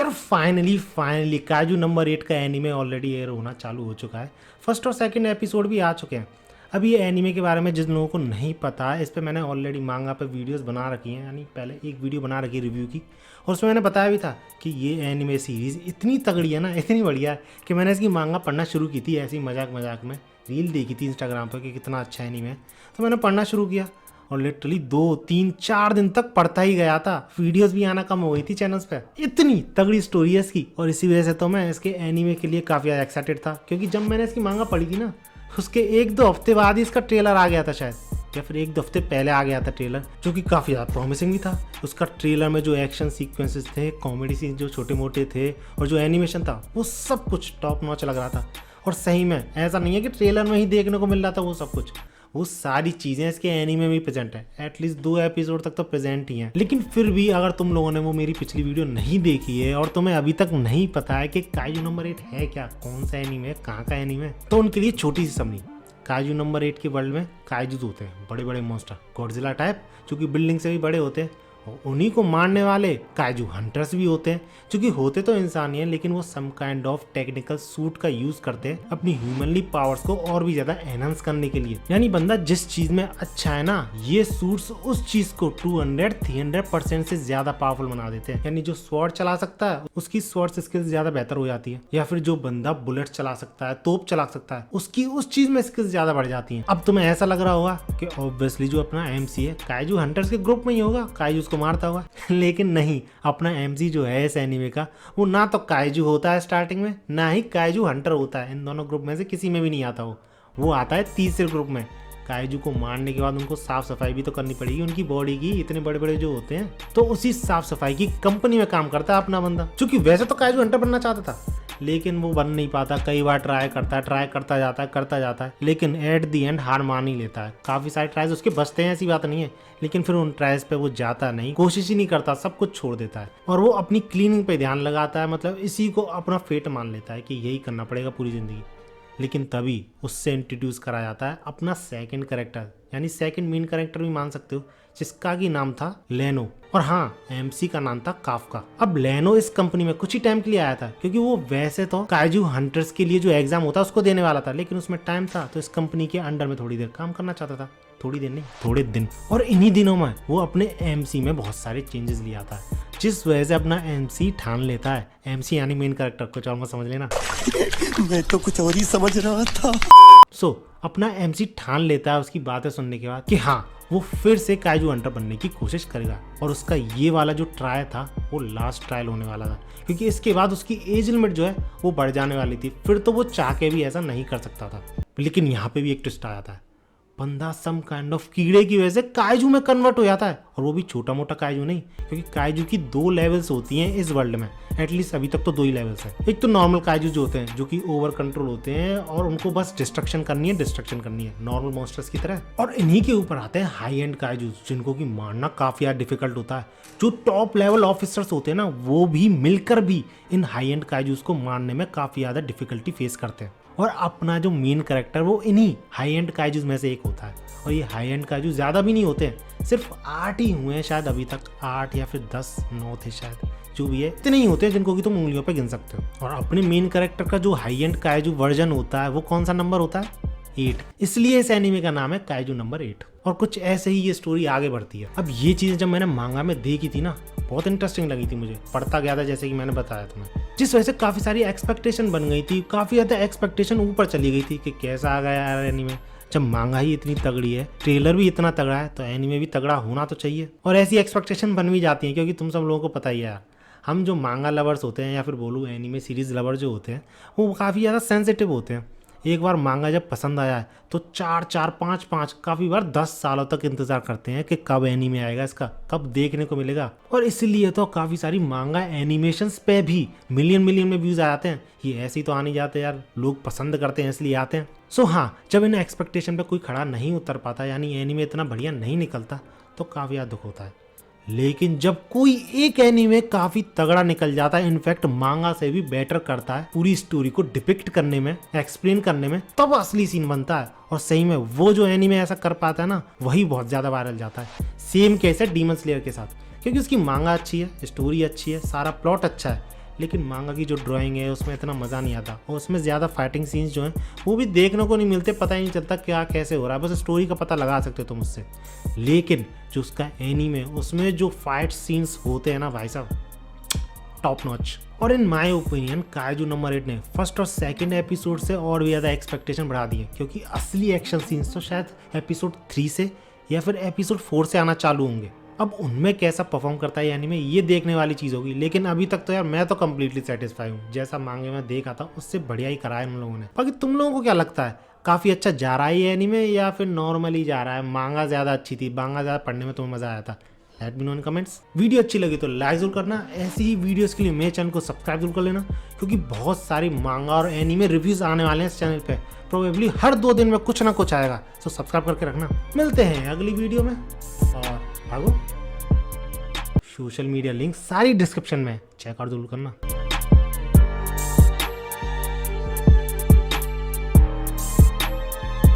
यार फाइनली काजू नंबर 8 का एनीमे ऑलरेडी एयर होना चालू हो चुका है। फर्स्ट और सेकंड एपिसोड भी आ चुके हैं। अभी ये एनीमे के बारे में जिन लोगों को नहीं पता है, इस पे मैंने ऑलरेडी मांगा पे वीडियोस बना रखी हैं, यानी पहले एक वीडियो बना रखी है रिव्यू की, और उसमें मैंने बताया भी था कि ये एनीमे सीरीज़ इतनी तगड़ी है ना, इतनी बढ़िया है कि मैंने इसकी मांगा पढ़ना शुरू की थी। ऐसे ही मजाक मजाक में रील देखी थी इंस्टाग्राम पर कि कितना अच्छा एनीमे है, तो मैंने पढ़ना शुरू किया और लिटरली 2 3 4 दिन तक पढ़ता ही गया था। वीडियोस भी आना कम हो गई थी चैनल्स पे, इतनी तगड़ी स्टोरी है इसकी। और इसी वजह से तो मैं इसके एनीमे के लिए काफ़ी ज़्यादा एक्साइटेड था, क्योंकि जब मैंने इसकी मांगा पढ़ी थी ना, उसके 1-2 हफ्ते बाद ही इसका ट्रेलर आ गया था शायद, या फिर 1-2 हफ्ते पहले आ गया था ट्रेलर, जो कि काफ़ी ज़्यादा प्रॉमिसिंग भी था। उसका ट्रेलर में जो एक्शन सीक्वेंसेस थे, कॉमेडी सीन जो छोटे मोटे थे, और जो एनिमेशन था, वो सब कुछ टॉप नॉच लग रहा था। और सही में ऐसा नहीं है कि ट्रेलर में ही देखने को मिल रहा था वो सब कुछ, वो सारी चीज़ें इसके एनीमे में भी प्रेजेंट है। एटलीस्ट 2 एपिसोड तक तो प्रेजेंट ही हैं। लेकिन फिर भी अगर तुम लोगों ने वो मेरी पिछली वीडियो नहीं देखी है और तुम्हें अभी तक नहीं पता है कि काजू नंबर 8 है क्या, कौन सा एनीमे है, कहाँ का एनीमे है, तो उनके लिए छोटी सी समरी। काजू नंबर 8 के वर्ल्ड में काजूज होते हैं, बड़े बड़े मॉन्स्टर, गॉडजिला टाइप, जो कि बिल्डिंग से भी बड़े होते हैं। और उन्हीं को मारने वाले काजू हंटर्स भी होते हैं, जो कि होते तो इंसान ही हैं, लेकिन वो some kind of technical suit का यूज करते हैं अपनी ह्यूमनली पावर्स को और भी ज्यादा एनहांस करने के लिए। यानी बंदा जिस चीज में अच्छा है ना, ये सूट्स उस चीज को 200-300% से ज्यादा पावरफुल बना देते हैं। यानी जो स्वॉर्ड चला सकता है, उसकी स्वॉर्ड स्किल्स ज्यादा बेहतर हो जाती है, या फिर जो बंदा बुलेट चला सकता है, तोप चला सकता है, उसकी उस चीज में स्किल्स ज्यादा बढ़ जाती हैं। अब तुम्हें ऐसा लग रहा होगा कि ऑब्वियसली जो अपना एमसी है काजू हंटर्स के ग्रुप में ही होगा, काजू उसको मारता होगा, लेकिन नहीं, अपना एमसी जो है इस एनीमे का, वो ना तो काइजू होता है स्टार्टिंग में, ना ही काइजू हंटर होता है। इन दोनों ग्रुप में से किसी में भी नहीं आता वो आता है तीसरे ग्रुप में। काइजू को मारने के बाद उनको साफ सफाई भी तो करनी पड़ेगी उनकी बॉडी की, इतने बड़े बड़े जो होते हैं। तो उसी साफ सफाई की कंपनी में काम करता है अपना बंदा, क्योंकि वैसे तो काइजू हंटर बनना चाहता था, लेकिन वो बन नहीं पाता। कई बार ट्राई करता जाता है, लेकिन एट दी एंड हार मान ही लेता है। काफ़ी सारे ट्राइज उसके बचते हैं, ऐसी बात नहीं है, लेकिन फिर उन ट्राइज पे वो जाता नहीं, कोशिश ही नहीं करता, सब कुछ छोड़ देता है और वो अपनी क्लीनिंग पे ध्यान लगाता है। मतलब इसी को अपना फेट मान लेता है कि यही करना पड़ेगा पूरी ज़िंदगी। लेकिन तभी उससे इंट्रोड्यूस करा जाता है अपना सेकंड कैरेक्टर, यानी सेकंड मेन कैरेक्टर भी मान सकते हो, जिसका की नाम था लेनो, और हाँ, एमसी का नाम था काफका। अब लेनो इस कंपनी में कुछ ही टाइम के लिए आया था, क्योंकि वो वैसे तो काजू हंटर्स के लिए जो एग्जाम होता है उसको देने वाला था, लेकिन उसमें टाइम था तो इस कंपनी के अंडर में थोड़ी देर काम करना चाहता था। थोड़ी देर नहीं, थोड़े दिन। और इन्हीं दिनों में वो अपने एमसी में बहुत सारे चेंजेस ले आता है, जिस वजह से अपना एमसी ठान लेता है। एमसी यानी मेन कैरेक्टर, कुछ और मत समझ लेना, मैं तो कुछ और ही समझ रहा था। अपना एमसी ठान लेता है उसकी बातें सुनने के बाद कि हाँ, वो फिर से काजू हंटर बनने की कोशिश करेगा। और उसका ये वाला जो ट्रायल था वो लास्ट ट्रायल होने वाला था, क्योंकि इसके बाद उसकी एज लिमिट जो है वो बढ़ जाने वाली थी। फिर तो वो चाह के भी ऐसा नहीं कर सकता था। लेकिन यहाँ पे भी एक ट्विस्ट आ जाता है, बंदा सम काइंड ऑफ कीड़े की वजह से काइजू में कन्वर्ट हो जाता है, और वो भी छोटा मोटा काइजू नहीं, क्योंकि काइजू की 2 लेवल्स होती हैं इस वर्ल्ड में। एटलीस्ट अभी तक तो 2 ही लेवल्स हैं। एक तो नॉर्मल काइजू जो होते हैं, जो कि ओवर कंट्रोल होते हैं और उनको बस डिस्ट्रक्शन करनी है नॉर्मल मॉन्स्टर्स की तरह। और इन्हीं के ऊपर आते हैं हाई एंड काइजू, जिनको कि मारना काफी यार डिफिकल्ट होता है। जो टॉप लेवल ऑफिसर्स होते हैं ना, वो भी मिलकर भी इन हाई एंड काइजूस को मारने में काफी ज्यादा डिफिकल्टी फेस करते हैं। और अपना जो मेन कैरेक्टर वो इन्हीं हाई एंड काइजूस में से एक होता है। और ये हाई एंड काइजू ज़्यादा भी नहीं होते हैं, सिर्फ 8 ही हुए हैं शायद अभी तक, 8 या फिर 10, 9 थे शायद, जो भी है, इतने ही होते हैं जिनको कि तुम उंगलियों पे गिन सकते हो। और अपने मेन कैरेक्टर का जो हाई एंड काइजू वर्जन होता है, वो कौन सा नंबर होता है? 8। इसलिए इस एनीमे का नाम है काइजू नंबर 8। और कुछ ऐसे ही ये स्टोरी आगे बढ़ती है। अब ये चीज़ें जब मैंने मांगा में देखी थी ना, बहुत इंटरेस्टिंग लगी थी मुझे, पढ़ता गया था जैसे कि मैंने बताया तुम्हें, जिस वजह से काफ़ी सारी एक्सपेक्टेशन बन गई थी, काफ़ी ज़्यादा एक्सपेक्टेशन ऊपर चली गई थी कि कैसा आ गया यार एनीमे। जब मांगा ही इतनी तगड़ी है, ट्रेलर भी इतना तगड़ा है, तो एनीमे भी तगड़ा होना तो चाहिए। और ऐसी एक्सपेक्टेशन बन भी जाती है, क्योंकि तुम सब लोगों को पता ही है यार, हम जो मांगा लवर्स होते हैं, या फिर बोलूँ एनीमे सीरीज़ लवर जो होते हैं, वो काफ़ी ज़्यादा सेंसिटिव होते हैं। एक बार मांगा जब पसंद आया है तो 4-4, 5-5, काफ़ी बार 10 सालों तक इंतज़ार करते हैं कि कब एनीमे आएगा, इसका कब देखने को मिलेगा। और इसलिए तो काफ़ी सारी मांगा एनिमेशंस पे भी मिलियन में व्यूज़ आ जाते हैं। ये ऐसे ही तो आ नहीं जाते यार, लोग पसंद करते हैं इसलिए आते हैं। सो हाँ, जब इन एक्सपेक्टेशन पे कोई खड़ा नहीं उतर पाता, यानी एनीमे इतना बढ़िया नहीं निकलता, तो काफ़ी ज़्यादा दुख होता है। लेकिन जब कोई एक एनीमे काफी तगड़ा निकल जाता है, इनफैक्ट मांगा से भी बेटर करता है पूरी स्टोरी को डिपिक्ट करने में, एक्सप्लेन करने में, तब असली सीन बनता है। और सही में वो जो एनीमे ऐसा कर पाता है ना, वही बहुत ज्यादा वायरल जाता है। सेम केस है डीमन स्लेयर के साथ, क्योंकि उसकी मांगा अच्छी है, स्टोरी अच्छी है, सारा प्लॉट अच्छा है, लेकिन मांगा की जो ड्राइंग है उसमें इतना मज़ा नहीं आता, और उसमें ज़्यादा फाइटिंग सीन्स जो हैं वो भी देखने को नहीं मिलते, पता ही नहीं चलता क्या कैसे हो रहा है, बस स्टोरी का पता लगा सकते हो तुम उससे। लेकिन जो उसका एनीमे उसमें जो फाइट सीन्स होते हैं ना भाई साहब, टॉप नॉच। और in my opinion kaiju number 8 ने फर्स्ट और सेकंड एपिसोड से और भी ज़्यादा एक्सपेक्टेशन बढ़ा दी है, क्योंकि असली एक्शन सीन्स तो शायद एपिसोड 3 से या फिर एपिसोड 4 से आना चालू होंगे। अब उनमें कैसा परफॉर्म करता है यानी में ये देखने वाली चीज़ होगी, लेकिन अभी तक तो यार मैं तो कम्प्लीटली सेटिस्फाई हूँ। जैसा मांगे में देखा था उससे बढ़िया ही करा है उन लोगों ने। बाकी तुम लोगों को क्या लगता है, काफ़ी अच्छा जा रहा है ये एनीमे या फिर नॉर्मली जा रहा है? मांगा ज़्यादा अच्छी थी, मांगा ज़्यादा पढ़ने में तुम्हें मज़ा आया था? लेट मी नो इन कमेंट्स। वीडियो अच्छी लगी तो लाइक जरूर करना, ऐसी ही वीडियोस के लिए मेरे चैनल को सब्सक्राइब जरूर कर लेना, क्योंकि बहुत सारी मांगा और एनीमे रिव्यूज आने वाले हैं इस चैनल पे। प्रोबेबली हर 2 दिन में कुछ ना कुछ आएगा, तो सब्सक्राइब करके रखना। मिलते हैं अगली वीडियो में, और भागो। सोशल मीडिया लिंक सारी डिस्क्रिप्शन में, चेकआउट जरूर करना।